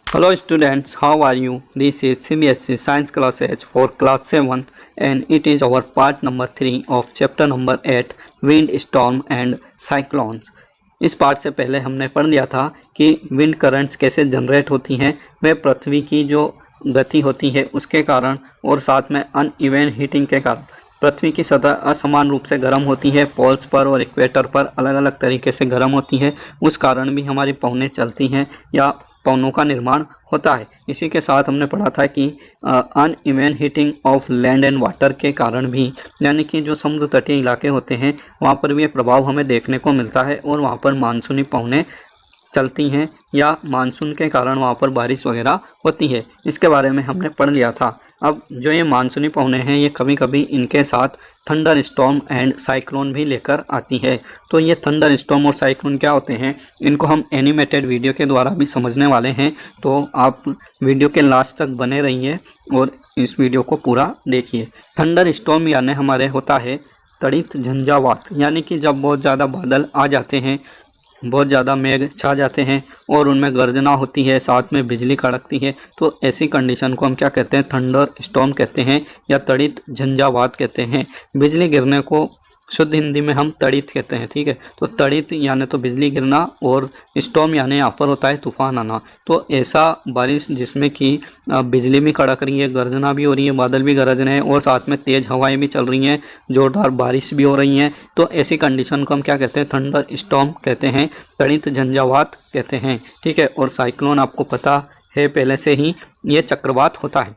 Hello students, how are you? This is Cbse Science Classes for class 7 and it is our part number 3 of chapter number 8 Wind, Storm and Cyclones। इस part से पहले हमने पढ़ लिया था कि wind currents कैसे generate होती हैं, वे पृथ्वी की जो गति होती है उसके कारण और साथ में अनइवन हीटिंग के कारण पृथ्वी की सतह असमान रूप से गर्म होती है। पोल्स पर और इक्वेटर पर अलग अलग तरीके से गर्म होती है, उस कारण भी हमारी पवनें चलती हैं या पवनों का निर्माण होता है। इसी के साथ हमने पढ़ा था कि uneven heating of land and water के कारण भी, यानी कि जो समुद्र तटीय इलाके होते हैं वहाँ पर भी ये प्रभाव हमें देखने को मिलता है और वहाँ पर मानसूनी पवनें चलती हैं या मानसून के कारण वहाँ पर बारिश वगैरह होती है। इसके बारे में हमने पढ़ लिया था। अब जो ये मानसूनी पवनें हैं ये कभी कभी इनके साथ थंडर स्टॉर्म एंड साइक्लोन भी लेकर आती है। तो ये थंडर स्टॉर्म और साइक्लोन क्या होते हैं, इनको हम एनिमेटेड वीडियो के द्वारा भी समझने वाले हैं। तो आप वीडियो के लास्ट तक बने रहिए और इस वीडियो को पूरा देखिए। थंडर स्टॉर्म यानी हमारे होता है तड़ित झंझावात, यानी कि जब बहुत ज़्यादा बादल आ जाते हैं, बहुत ज़्यादा मेघ छा जाते हैं और उनमें गर्जना होती है, साथ में बिजली कड़कती है, तो ऐसी कंडीशन को हम क्या कहते हैं, थंडर स्टॉर्म कहते हैं या तड़ित झंझावात कहते हैं। बिजली गिरने को शुद्ध हिंदी में हम तड़ित कहते हैं, ठीक है। तो तड़ित यानी तो बिजली गिरना और स्टॉर्म यानी यहाँ पर होता है तूफान आना। तो ऐसा बारिश जिसमें कि बिजली भी कड़क रही है, गर्जना भी हो रही है, बादल भी गरज रहे हैं और साथ में तेज़ हवाएं भी चल रही हैं, जोरदार बारिश भी हो रही हैं, तो ऐसी कंडीशन को हम क्या कहते हैं, थंडर स्टॉर्म कहते हैं, तड़ित झंझावात कहते हैं, ठीक है। और साइक्लोन आपको पता है पहले से ही, ये चक्रवात होता है।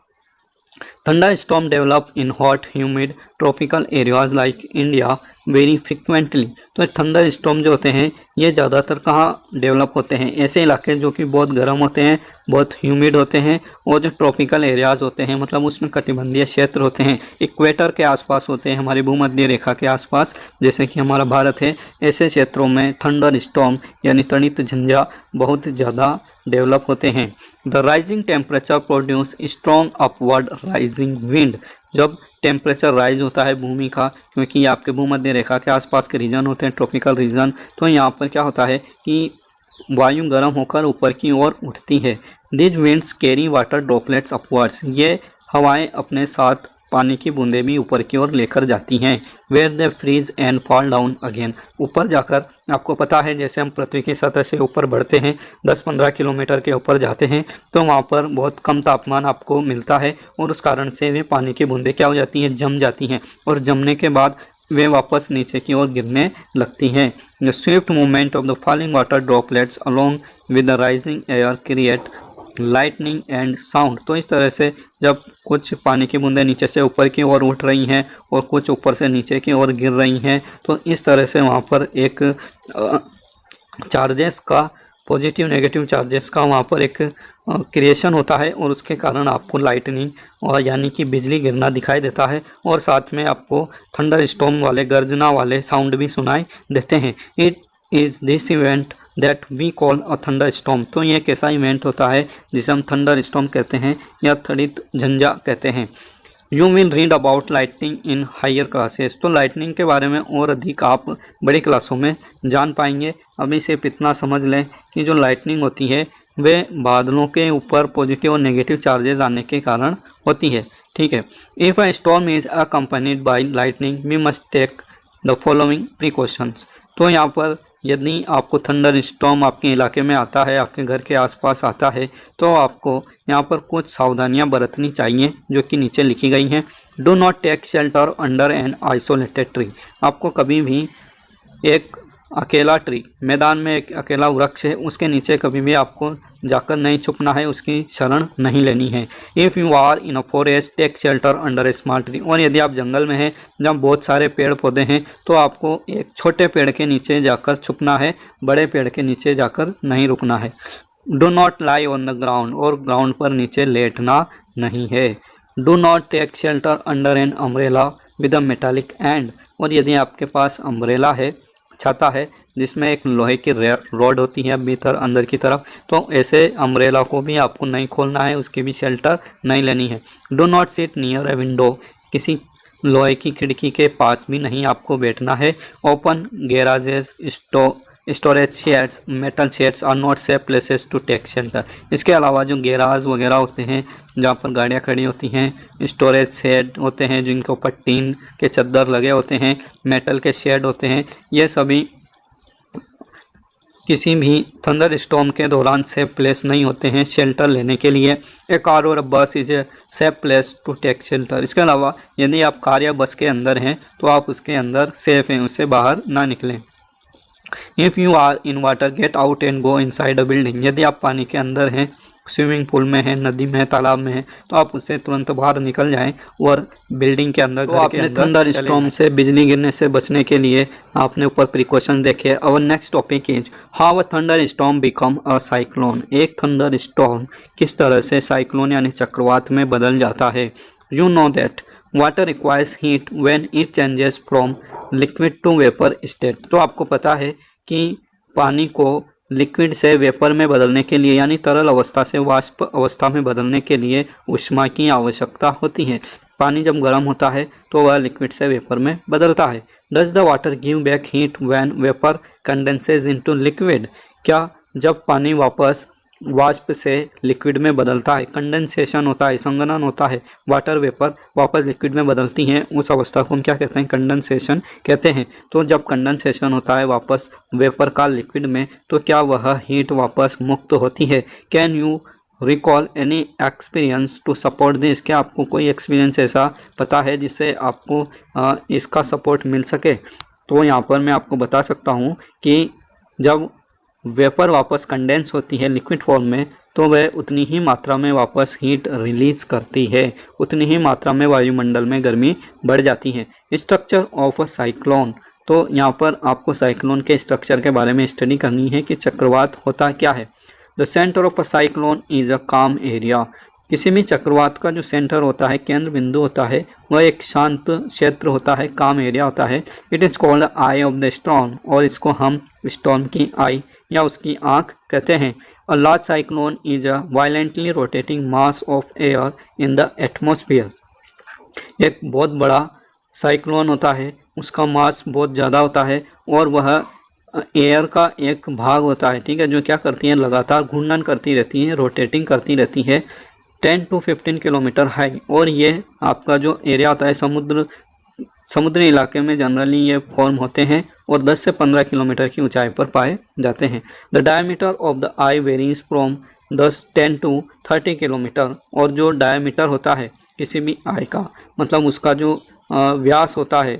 Thunder storm develop in hot humid tropical areas like India very frequently. तो थंडर स्टॉर्म जो होते हैं ये ज़्यादातर कहाँ डेवलप होते हैं, ऐसे इलाके जो कि बहुत गर्म होते हैं, बहुत ह्यूमिड होते हैं और जो ट्रॉपिकल एरियाज़ होते हैं, मतलब उसमें कटिबंधीय क्षेत्र होते हैं, इक्वेटर के आसपास होते हैं, हमारी भूमध्य रेखा के आसपास, जैसे कि हमारा भारत है, ऐसे क्षेत्रों में थंडर स्टॉर्म यानी तड़ित झंझा बहुत ज़्यादा डेवलप होते हैं। The rising temperature produce strong upward rising wind. जब टेम्परेचर राइज होता है भूमि का, क्योंकि आपके भूमध्य रेखा के आसपास के रीजन होते हैं ट्रॉपिकल रीजन, तो यहाँ पर क्या होता है कि वायु गर्म होकर ऊपर की ओर उठती है। These winds carry water droplets upwards. ये हवाएं अपने साथ पानी की बूंदें भी ऊपर की ओर लेकर जाती हैं। Where they freeze and fall down again. ऊपर जाकर आपको पता है, जैसे हम पृथ्वी की सतह से ऊपर बढ़ते हैं, 10-15 किलोमीटर के ऊपर जाते हैं, तो वहाँ पर बहुत कम तापमान आपको मिलता है और उस कारण से वे पानी की बूंदें क्या हो जाती हैं, जम जाती हैं और जमने के बाद वे वापस नीचे की ओर गिरने लगती हैं। The Swift movement of the falling water droplets along with the rising air create lightning and sound. तो इस तरह से जब कुछ पानी की बूंदें नीचे से ऊपर की ओर उठ रही हैं और कुछ ऊपर से नीचे की ओर गिर रही हैं, तो इस तरह से वहाँ पर एक चार्जेस का, पॉजिटिव नेगेटिव चार्जेस का वहाँ पर एक क्रिएशन होता है और उसके कारण आपको लाइटनिंग और यानी कि बिजली गिरना दिखाई देता है और साथ में आपको थंडर स्टॉर्म वाले गर्जना वाले साउंड भी सुनाई देते हैं। It is this event that we call a thunderstorm. तो ये एक ऐसा इवेंट होता है जिसे हम थंडर स्टॉर्म कहते हैं या तड़ित झंझा कहते हैं। You will read about lightning in higher classes. तो लाइटनिंग के बारे में और अधिक आप बड़ी क्लासों में जान पाएंगे। अभी सिर्फ इतना समझ लें कि जो लाइटनिंग होती है वे बादलों के ऊपर पॉजिटिव और नेगेटिव चार्जेस आने के कारण होती है, ठीक है। If a storm is accompanied by lightning we must take the following precautions. तो यहाँ पर यदि आपको थंडर स्टॉर्म आपके इलाके में आता है, आपके घर के आसपास आता है, तो आपको यहाँ पर कुछ सावधानियाँ बरतनी चाहिए जो कि नीचे लिखी गई हैं। Do not take shelter under an isolated tree. आपको कभी भी एक अकेला ट्री, मैदान में एक अकेला वृक्ष है, उसके नीचे कभी भी आपको जाकर नहीं छुपना है, उसकी शरण नहीं लेनी है। If you are in a forest take shelter under a small tree. और यदि आप जंगल में हैं जहाँ बहुत सारे पेड़ पौधे हैं, तो आपको एक छोटे पेड़ के नीचे जाकर छुपना है, बड़े पेड़ के नीचे जाकर नहीं रुकना है। Do not lie on the ground. और ग्राउंड पर नीचे लेटना नहीं है। Do not take shelter under an umbrella with a metallic end. और यदि आपके पास अम्ब्रेला है, छाता है, जिसमें एक लोहे की रॉड होती है भीतर अंदर की तरफ, तो ऐसे अम्ब्रेला को भी आपको नहीं खोलना है, उसकी भी शेल्टर नहीं लेनी है। Do not sit near a window. किसी लोहे की खिड़की के पास भी नहीं आपको बैठना है। Open garages storage sheds, metal sheds are not safe places to take shelter. इसके अलावा जो गैराज वगैरह होते हैं जहाँ पर गाड़ियाँ खड़ी होती हैं, स्टोरेज शेड होते हैं जिनके ऊपर टीन के चद्दर लगे होते हैं, मेटल के शेड होते हैं, ये सभी किसी भी थंडर स्टॉर्म के दौरान सेफ प्लेस नहीं होते हैं शेल्टर लेने के लिए। ए कार और bus is a safe place to take shelter. इसके अलावा यदि आप कार या बस के अंदर हैं तो आप उसके अंदर सेफ हैं, उससे बाहर ना निकलें। If you are in water get out and go inside a building. यदि आप पानी के अंदर हैं, स्विमिंग पूल में हैं, नदी में, तालाब में हैं, तो आप उससे तुरंत बाहर निकल जाएं और बिल्डिंग के अंदर, घर के अंदर थंडर स्टॉर्म से, बिजली गिरने से बचने के लिए आपने ऊपर प्रिकॉशन देखे। और next topic is how a thunder storm become a cyclone. एक थंडर स्टॉर्म किस तरह से साइक्लोन यानी चक्रवात में बदल जाता है। You know that water requires heat when it changes from liquid to vapour state. तो आपको पता है कि पानी को लिक्विड से वेपर में बदलने के लिए यानी तरल अवस्था से वाष्प अवस्था में बदलने के लिए ऊष्मा की आवश्यकता होती है। पानी जब गर्म होता है तो वह लिक्विड से वेपर में बदलता है। Does the water give back heat when vapour condenses into liquid. क्या जब पानी वापस वाष्प से लिक्विड में बदलता है, कंडेंसेशन होता है, संघनन होता है, वाटर वेपर वापस लिक्विड में बदलती हैं, उस अवस्था को हम क्या कहते हैं, कंडेंसेशन कहते हैं। तो जब कंडेंसेशन होता है वापस वेपर का लिक्विड में, तो क्या वह हीट वापस मुक्त होती है। Can you recall any experience to support this. क्या आपको कोई एक्सपीरियंस ऐसा पता है जिससे आपको इसका सपोर्ट मिल सके। तो यहाँ पर मैं आपको बता सकता हूँ कि जब वेपर वापस कंडेंस होती है लिक्विड फॉर्म में, तो वह उतनी ही मात्रा में वापस हीट रिलीज करती है, उतनी ही मात्रा में वायुमंडल में गर्मी बढ़ जाती है। Structure of a cyclone. तो यहाँ पर आपको साइक्लोन के स्ट्रक्चर के बारे में स्टडी करनी है कि चक्रवात होता क्या है। The centre of a cyclone is अ काम एरिया। किसी भी चक्रवात का जो सेंटर होता है, केंद्र बिंदु होता है, वह एक शांत क्षेत्र होता है, काम एरिया होता है। It is called I of the storm, और इसको हम स्टॉर्म की आई या उसकी आँख कहते हैं। A large cyclone is a violently rotating mass of air in the atmosphere. एक बहुत बड़ा साइक्लोन होता है, उसका मास बहुत ज़्यादा होता है और वह एयर का एक भाग होता है, ठीक है, जो क्या करती है, लगातार घूर्णन करती रहती है, रोटेटिंग करती रहती है 10 to 15 किलोमीटर हाई। और ये आपका जो एरिया होता है समुद्री इलाके में जनरली ये फॉर्म होते हैं और 10 से 15 किलोमीटर की ऊंचाई पर पाए जाते हैं। The diameter of the I varies from 10 to 30 kilometre. और जो डायमीटर होता है किसी भी आई का, मतलब उसका जो व्यास होता है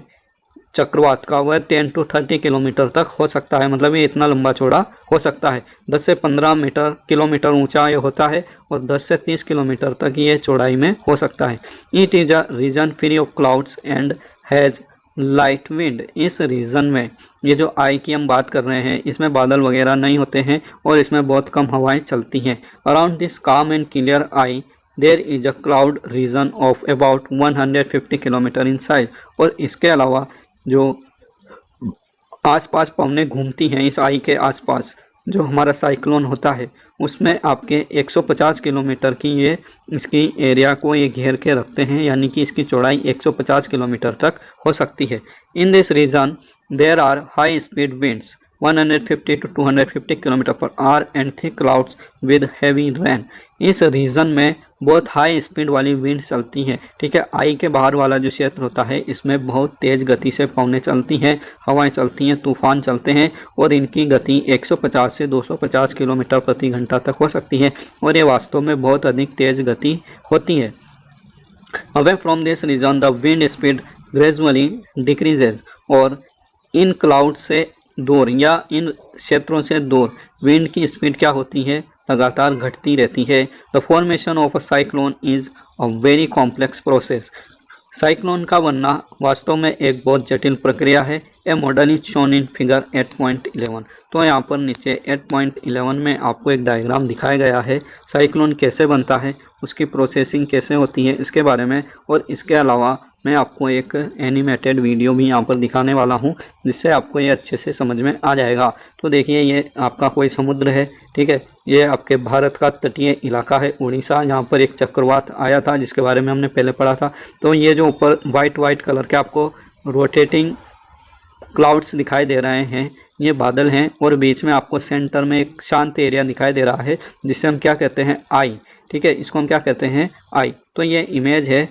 चक्रवात का, वह 10 to 30 किलोमीटर तक हो सकता है, मतलब ये इतना लंबा चौड़ा हो सकता है। 10 से 15 किलोमीटर ऊंचा ये होता है और 10 से 30 किलोमीटर तक ये चौड़ाई में हो सकता है। It is a region free of clouds and has light wind. इस रीजन में, ये जो आई की हम बात कर रहे हैं, इसमें बादल वगैरह नहीं होते हैं और इसमें बहुत कम हवाएं चलती हैं। Around this calm and clear eye there is a cloud region of about 150 kilometre in size. और इसके अलावा जो आसपास पवनें घूमती हैं इस आई के आसपास, जो हमारा साइक्लोन होता है, उसमें आपके 150 किलोमीटर की ये इसकी एरिया को ये घेर के रखते हैं, यानी कि इसकी चौड़ाई 150 किलोमीटर तक हो सकती है। In this region there are high speed winds 150 to 250 kilometre per hour and thick clouds with heavy rain. इस रीजन में बहुत हाई स्पीड वाली विंड चलती है, ठीक है। आई के बाहर वाला जो क्षेत्र होता है, इसमें बहुत तेज़ गति से पवनें चलती हैं, हवाएं चलती हैं, तूफान चलते हैं और इनकी गति 150 से 250 किलोमीटर प्रति घंटा तक हो सकती है और ये वास्तव में बहुत अधिक तेज़ गति होती है। Away from this region the wind speed gradually decreases. और इन क्लाउड से दूर या इन क्षेत्रों से दूर विंड की स्पीड क्या होती है, लगातार घटती रहती है। The formation of a cyclone is a very complex process. Cyclone का बनना वास्तव में एक बहुत जटिल प्रक्रिया है। A model is shown in figure 8.11। तो यहाँ पर नीचे 8.11 में आपको एक डायग्राम दिखाया गया है, साइक्लोन कैसे बनता है, उसकी प्रोसेसिंग कैसे होती है, इसके बारे में। और इसके अलावा मैं आपको एक एनिमेटेड वीडियो भी यहाँ पर दिखाने वाला हूँ, जिससे आपको ये अच्छे से समझ में आ जाएगा। तो देखिए, ये आपका कोई समुद्र है, ठीक है, ये आपके भारत का तटीय इलाका है उड़ीसा। यहाँ पर एक चक्रवात आया था जिसके बारे में हमने पहले पढ़ा था। तो ये जो ऊपर वाइट कलर के आपको रोटेटिंग क्लाउड्स दिखाई दे रहे हैं, ये बादल हैं और बीच में आपको सेंटर में एक शांत एरिया दिखाई दे रहा है जिसे हम क्या कहते हैं, आई। ठीक है, इसको हम क्या कहते हैं, आई। तो ये इमेज है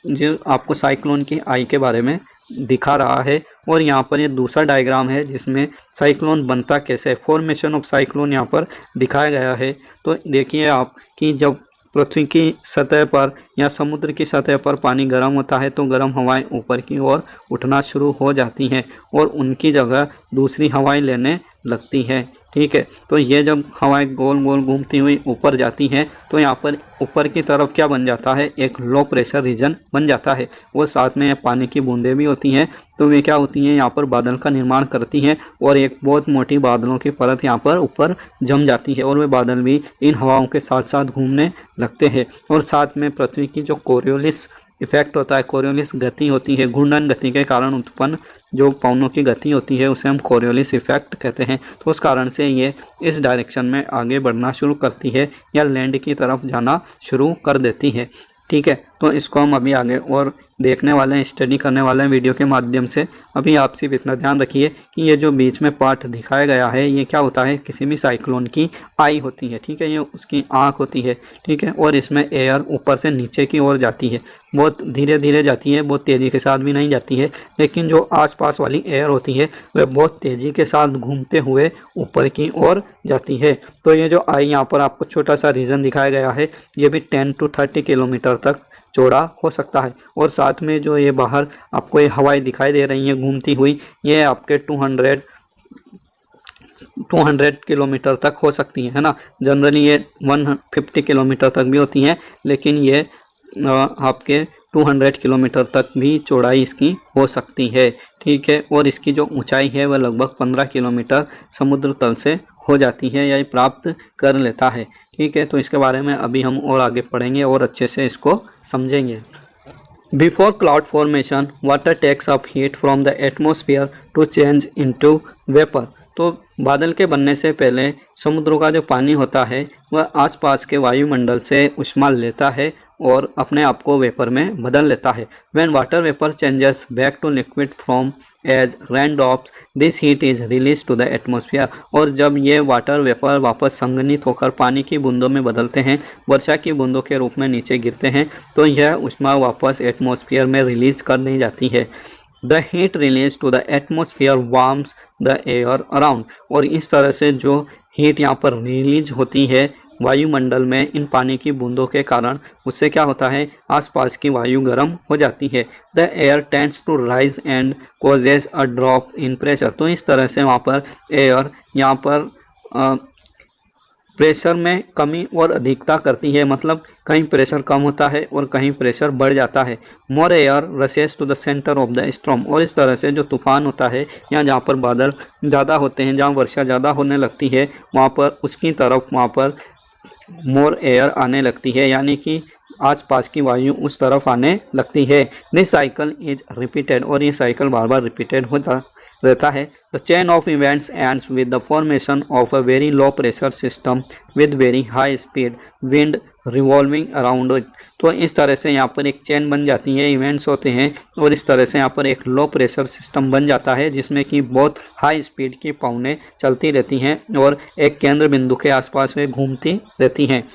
जो आपको साइक्लोन की आई के बारे में दिखा रहा है। और यहाँ पर ये दूसरा डायग्राम है जिसमें साइक्लोन बनता कैसे है, फॉर्मेशन ऑफ साइक्लोन यहाँ पर दिखाया गया है। तो देखिए आप कि जब पृथ्वी की सतह पर या समुद्र की सतह पर पानी गर्म होता है तो गर्म हवाएं ऊपर की ओर उठना शुरू हो जाती हैं और उनकी जगह दूसरी हवाएं लेने लगती हैं। ठीक है, तो ये जब हवाएं गोल गोल घूमती हुई ऊपर जाती हैं तो यहाँ पर ऊपर की तरफ क्या बन जाता है, एक लो प्रेशर रीजन बन जाता है और साथ में पानी की बूंदें भी होती हैं। तो वे क्या होती हैं, यहाँ पर बादल का निर्माण करती हैं और एक बहुत मोटी बादलों की परत यहाँ पर ऊपर जम जाती है और वे बादल भी इन हवाओं के साथ साथ घूमने लगते हैं। और साथ में पृथ्वी की जो कोरियोलिस इफेक्ट होता है, कोरियोलिस गति होती है, घूर्णन गति के कारण उत्पन्न जो पवनों की गति होती है उसे हम कोरियोलिस इफेक्ट कहते हैं। तो उस कारण से ये इस डायरेक्शन में आगे बढ़ना शुरू करती है या लैंड की तरफ जाना शुरू कर देती है। ठीक है, तो इसको हम अभी आगे और देखने वाले हैं, स्टडी करने वाले हैं वीडियो के माध्यम से। अभी आप सिर्फ इतना ध्यान रखिए कि ये जो बीच में पार्ट दिखाया गया है ये क्या होता है, किसी भी साइक्लोन की आई होती है। ठीक है, ये उसकी आँख होती है। ठीक है, और इसमें एयर ऊपर से नीचे की ओर जाती है, बहुत धीरे धीरे जाती है, बहुत तेज़ी के साथ भी नहीं जाती है। लेकिन जो आसपास वाली एयर होती है वह बहुत तेज़ी के साथ घूमते हुए ऊपर की ओर जाती है। तो ये जो आई यहाँ पर आपको छोटा सा रीजन दिखाया गया है ये भी 10 to 30 किलोमीटर तक चौड़ा हो सकता है। और साथ में जो ये बाहर आपको ये हवाएं दिखाई दे रही हैं घूमती हुई, ये आपके 200 किलोमीटर तक हो सकती है ना। जनरली ये 150 किलोमीटर तक भी होती हैं, लेकिन ये आपके 200 किलोमीटर तक भी चौड़ाई इसकी हो सकती है। ठीक है, और इसकी जो ऊंचाई है वह लगभग 15 किलोमीटर समुद्र तल से हो जाती है या ये प्राप्त कर लेता है। ठीक है, तो इसके बारे में अभी हम और आगे पढ़ेंगे और अच्छे से इसको समझेंगे। Before cloud formation water takes up heat from the atmosphere to change into vapour. तो बादल के बनने से पहले समुद्रों का जो पानी होता है वह आसपास के वायुमंडल से ऊष्मा लेता है और अपने आप को वेपर में बदल लेता है। When water vapor changes back to liquid form as raindrops, this heat is released to the atmosphere। और जब ये वाटर वेपर वापस संघनित होकर पानी की बूंदों में बदलते हैं, वर्षा की बूंदों के रूप में नीचे गिरते हैं, तो यह ऊष्मा वापस एटमॉस्फेयर में रिलीज कर दी जाती है। The heat release to the atmosphere warms the air around. और इस तरह से जो हीट यहाँ पर रिलीज होती है वायुमंडल में इन पानी की बूंदों के कारण, उससे क्या होता है, आसपास की वायु गर्म हो जाती है। The air tends to rise and causes a drop in pressure. तो इस तरह से वहाँ पर एयर यहाँ पर प्रेशर में कमी और अधिकता करती है, मतलब कहीं प्रेशर कम होता है और कहीं प्रेशर बढ़ जाता है। More air rushes to the centre of the storm. और इस तरह से जो तूफान होता है या जहाँ पर बादल ज़्यादा होते हैं, जहाँ वर्षा ज़्यादा होने लगती है, वहाँ पर उसकी तरफ वहाँ पर मोर एयर आने लगती है, यानी कि आसपास की वायु उस तरफ आने लगती है। This cycle is repeated. और ये साइकिल बार बार रिपीटेड होता रहता है। The chain of events ends with the formation of a very low pressure system with very high speed wind revolving around it. तो इस तरह से यहाँ पर एक चेन बन जाती है, इवेंट्स होते हैं और इस तरह से यहाँ पर एक लो प्रेशर सिस्टम बन जाता है जिसमें कि बहुत हाई स्पीड की पवनें चलती रहती हैं और एक केंद्र बिंदु के आसपास वे घूमती रहती हैं।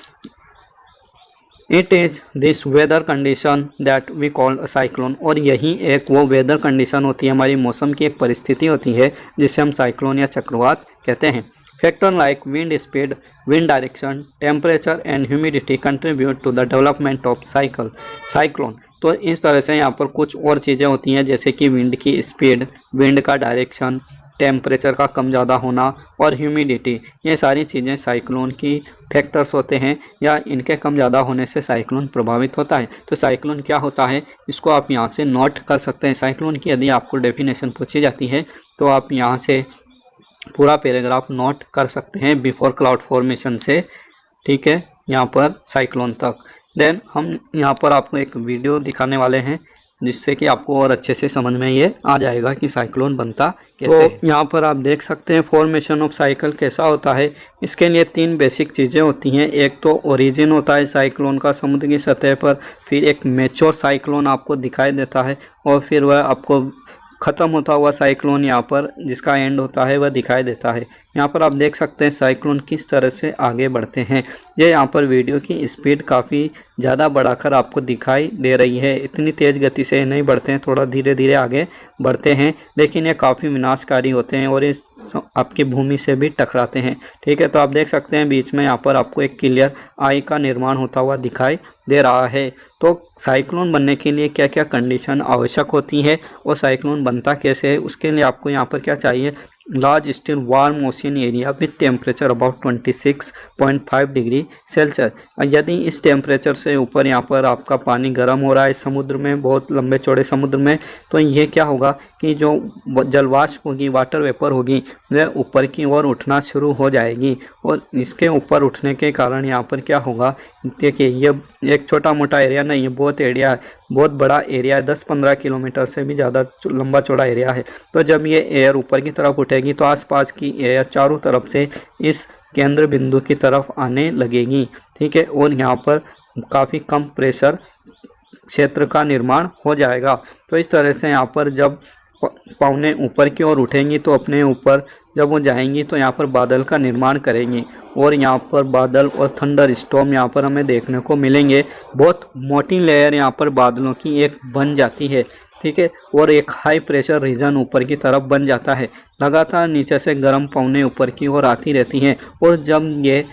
It is this weather condition that we call a cyclone. और यही एक वो वेदर कंडीशन होती है, हमारी मौसम की एक परिस्थिति होती है जिसे हम साइक्लोन या चक्रवात कहते हैं। Factor like wind speed, wind direction, temperature and humidity contribute to the development of cyclone. तो इस तरह से यहाँ पर कुछ और चीज़ें होती हैं जैसे कि विंड की स्पीड, विंड का डायरेक्शन, टेम्परेचर का कम ज़्यादा होना और ह्यूमिडिटी, ये सारी चीज़ें साइक्लोन की फैक्टर्स होते हैं या इनके कम ज़्यादा होने से साइक्लोन प्रभावित होता है। तो साइक्लोन क्या होता है इसको आप यहाँ से नोट कर सकते हैं। साइक्लोन की यदि आपको डेफिनेशन पूछी जाती है तो आप यहाँ से पूरा पैराग्राफ नोट कर सकते हैं बिफोर क्लाउड फॉर्मेशन से, ठीक है, यहाँ पर साइक्लोन तक। देन हम यहाँ पर आपको एक वीडियो दिखाने वाले हैं जिससे कि आपको और अच्छे से समझ में ये आ जाएगा कि साइक्लोन बनता कैसे। तो यहाँ पर आप देख सकते हैं फॉर्मेशन ऑफ साइकिल कैसा होता है। इसके लिए 3 बेसिक चीज़ें होती हैं। एक तो ओरिजिन होता है साइक्लोन का समुद्र की सतह पर, फिर एक मैच्योर साइक्लोन आपको दिखाई देता है और फिर वह आपको ख़त्म होता हुआ साइक्लोन यहाँ पर जिसका एंड होता है वह दिखाई देता है। यहाँ पर आप देख सकते हैं साइक्लोन किस तरह से आगे बढ़ते हैं। ये यहाँ पर वीडियो की स्पीड काफ़ी ज़्यादा बढ़ाकर आपको दिखाई दे रही है। इतनी तेज़ गति से नहीं बढ़ते हैं, थोड़ा धीरे धीरे आगे बढ़ते हैं, लेकिन ये काफ़ी विनाशकारी होते हैं और इस आपकी भूमि से भी टकराते हैं। ठीक है, तो आप देख सकते हैं बीच में यहाँ पर आपको एक क्लियर आई का निर्माण होता हुआ दिखाई दे रहा है। तो साइक्लोन बनने के लिए क्या क्या कंडीशन आवश्यक होती है और साइक्लोन बनता कैसे है, उसके लिए आपको यहाँ पर क्या चाहिए, large still warm ocean area with temperature about 26.5 degree Celsius. यदि इस टेम्परेचर से ऊपर यहाँ पर आपका पानी गर्म हो रहा है समुद्र में, बहुत लंबे चौड़े समुद्र में, तो ये क्या होगा कि जो जलवाष्प होगी, वाटर वेपर होगी, वह ऊपर की ओर उठना शुरू हो जाएगी और इसके ऊपर उठने के कारण यहाँ पर क्या होगा, देखिए ये एक छोटा मोटा एरिया नहीं है, बहुत एरिया है, बहुत बड़ा एरिया है, 10-15 किलोमीटर से भी ज़्यादा लंबा चौड़ा एरिया है। तो जब ये एयर ऊपर की तरफ उठेगी तो आसपास की एयर चारों तरफ से इस केंद्र बिंदु की तरफ आने लगेगी। ठीक है, और यहाँ पर काफ़ी कम प्रेशर क्षेत्र का निर्माण हो जाएगा। तो इस तरह से यहाँ पर जब पवने ऊपर की ओर उठेंगी तो अपने ऊपर जब वो जाएंगी तो यहाँ पर बादल का निर्माण करेंगी और यहाँ पर बादल और थंडर स्टॉर्म यहाँ पर हमें देखने को मिलेंगे। बहुत मोटी लेयर यहाँ पर बादलों की एक बन जाती है। ठीक है, और एक हाई प्रेशर रीजन ऊपर की तरफ बन जाता है। लगातार नीचे से गर्म पवने ऊपर की ओर आती रहती हैं और जब ये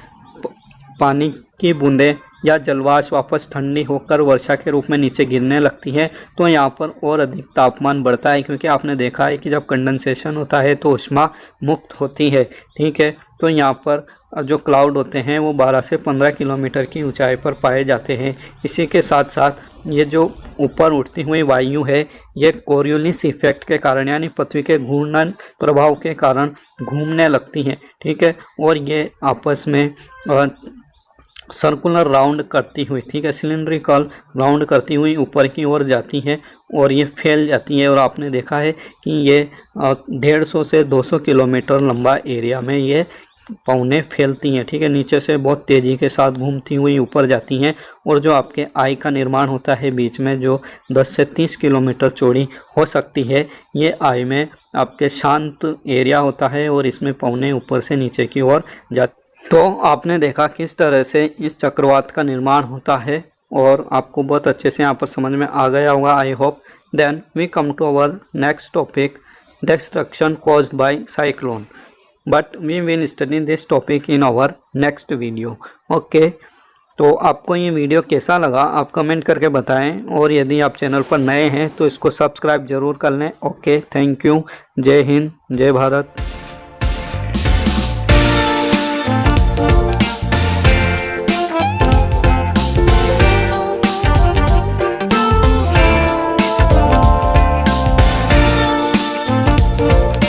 पानी की बूंदें या जलवाष्प वापस ठंडी होकर वर्षा के रूप में नीचे गिरने लगती है तो यहाँ पर और अधिक तापमान बढ़ता है, क्योंकि आपने देखा है कि जब कंडेंसेशन होता है तो ऊष्मा मुक्त होती है। ठीक है, तो यहाँ पर जो क्लाउड होते हैं वो 12 से 15 किलोमीटर की ऊंचाई पर पाए जाते हैं। इसी के साथ साथ ये जो ऊपर उठती हुई वायु है ये कोरियोलिस इफेक्ट के कारण यानी पृथ्वी के घूर्णन प्रभाव के कारण घूमने लगती हैं। ठीक है, और ये आपस में सर्कुलर राउंड करती हुई, ठीक है, सिलिंड्रिकल राउंड करती हुई ऊपर की ओर जाती है और ये फैल जाती है। और आपने देखा है कि ये 150 से 200 किलोमीटर लंबा एरिया में ये पवने फैलती हैं। ठीक है, नीचे से बहुत तेज़ी के साथ घूमती हुई ऊपर जाती हैं और जो आपके आई का निर्माण होता है बीच में, जो 10 से 30 किलोमीटर चौड़ी हो सकती है, ये आई में आपके शांत एरिया होता है और इसमें पवने ऊपर से नीचे की ओर जाती। तो आपने देखा किस तरह से इस चक्रवात का निर्माण होता है और आपको बहुत अच्छे से यहाँ पर समझ में आ गया होगा, I hope. Then we come to our next topic, destruction caused by cyclone, but we will study this topic in our next video. Okay, तो आपको ये वीडियो कैसा लगा आप कमेंट करके बताएं और यदि आप चैनल पर नए हैं तो इसको सब्सक्राइब जरूर कर लें। ओके, थैंक यू, जय हिंद, जय भारत।